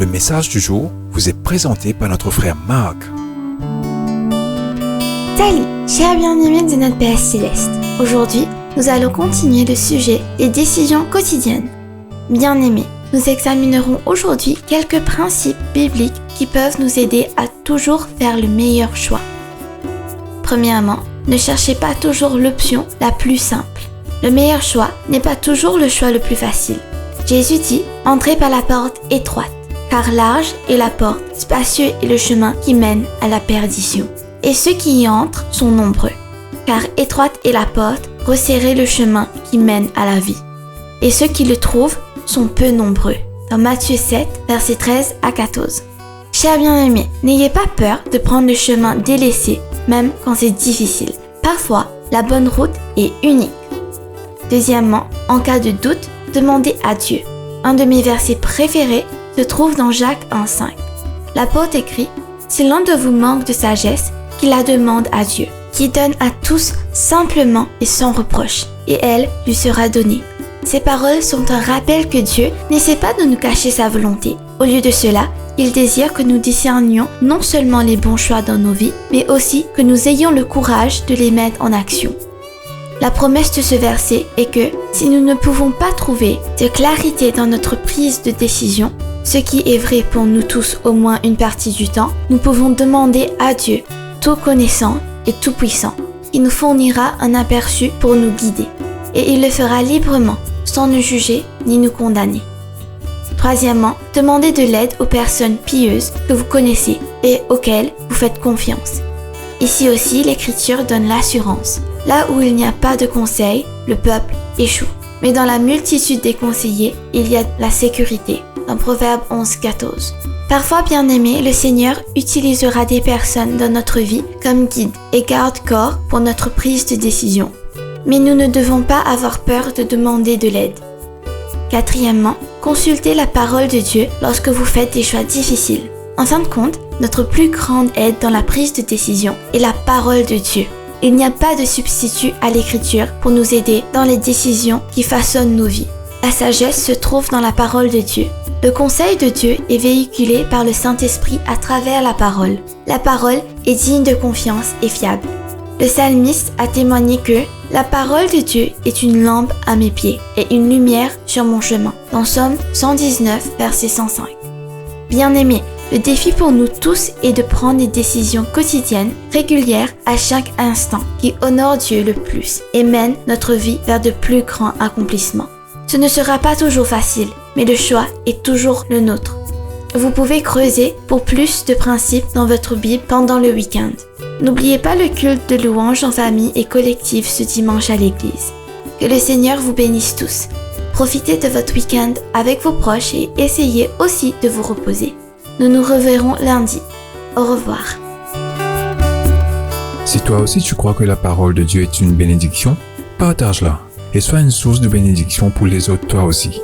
Le message du jour vous est présenté par notre frère Marc. Salut, chers bien-aimés de notre Père Céleste. Aujourd'hui, nous allons continuer le sujet des décisions quotidiennes. Bien-aimés, nous examinerons aujourd'hui quelques principes bibliques qui peuvent nous aider à toujours faire le meilleur choix. Premièrement, ne cherchez pas toujours l'option la plus simple. Le meilleur choix n'est pas toujours le choix le plus facile. Jésus dit « Entrez par la porte étroite, car large est la porte, spacieux est le chemin qui mène à la perdition. Et ceux qui y entrent sont nombreux, car étroite est la porte, resserré le chemin qui mène à la vie. Et ceux qui le trouvent sont peu nombreux. » Dans Matthieu 7, versets 13 à 14. Chers bien-aimés, n'ayez pas peur de prendre le chemin délaissé, même quand c'est difficile. Parfois, la bonne route est unique. Deuxièmement, en cas de doute, demandez à Dieu. Un de mes versets préférés se trouve dans Jacques 1,5. L'apôtre écrit « Si l'un de vous manque de sagesse, qu'il la demande à Dieu, qui donne à tous simplement et sans reproche, et elle lui sera donnée. » Ces paroles sont un rappel que Dieu n'essaie pas de nous cacher sa volonté. Au lieu de cela, il désire que nous discernions non seulement les bons choix dans nos vies, mais aussi que nous ayons le courage de les mettre en action. La promesse de ce verset est que si nous ne pouvons pas trouver de clarité dans notre prise de décision, ce qui est vrai pour nous tous au moins une partie du temps, nous pouvons demander à Dieu, tout connaissant et tout puissant, qui nous fournira un aperçu pour nous guider. Et il le fera librement, sans nous juger ni nous condamner. Troisièmement, demandez de l'aide aux personnes pieuses que vous connaissez et auxquelles vous faites confiance. Ici aussi, l'Écriture donne l'assurance. Là où il n'y a pas de conseil, le peuple échoue. Mais dans la multitude des conseillers, il y a la sécurité. Dans Proverbe 11,14. Parfois, bien-aimés, le Seigneur utilisera des personnes dans notre vie comme guide et garde-corps pour notre prise de décision. Mais nous ne devons pas avoir peur de demander de l'aide. Quatrièmement, consultez la parole de Dieu lorsque vous faites des choix difficiles. En fin de compte, notre plus grande aide dans la prise de décision est la parole de Dieu. Il n'y a pas de substitut à l'Écriture pour nous aider dans les décisions qui façonnent nos vies. La sagesse se trouve dans la parole de Dieu. Le conseil de Dieu est véhiculé par le Saint-Esprit à travers la parole. La parole est digne de confiance et fiable. Le psalmiste a témoigné que « La parole de Dieu est une lampe à mes pieds et une lumière sur mon chemin » dans Psaume 119, verset 105. Bien-aimés, le défi pour nous tous est de prendre des décisions quotidiennes, régulières, à chaque instant, qui honorent Dieu le plus et mènent notre vie vers de plus grands accomplissements. Ce ne sera pas toujours facile, mais le choix est toujours le nôtre. Vous pouvez creuser pour plus de principes dans votre Bible pendant le week-end. N'oubliez pas le culte de louange en famille et collectif ce dimanche à l'église. Que le Seigneur vous bénisse tous. Profitez de votre week-end avec vos proches et essayez aussi de vous reposer. Nous nous reverrons lundi. Au revoir. Si toi aussi tu crois que la parole de Dieu est une bénédiction, partage-la et sois une source de bénédiction pour les autres toi aussi.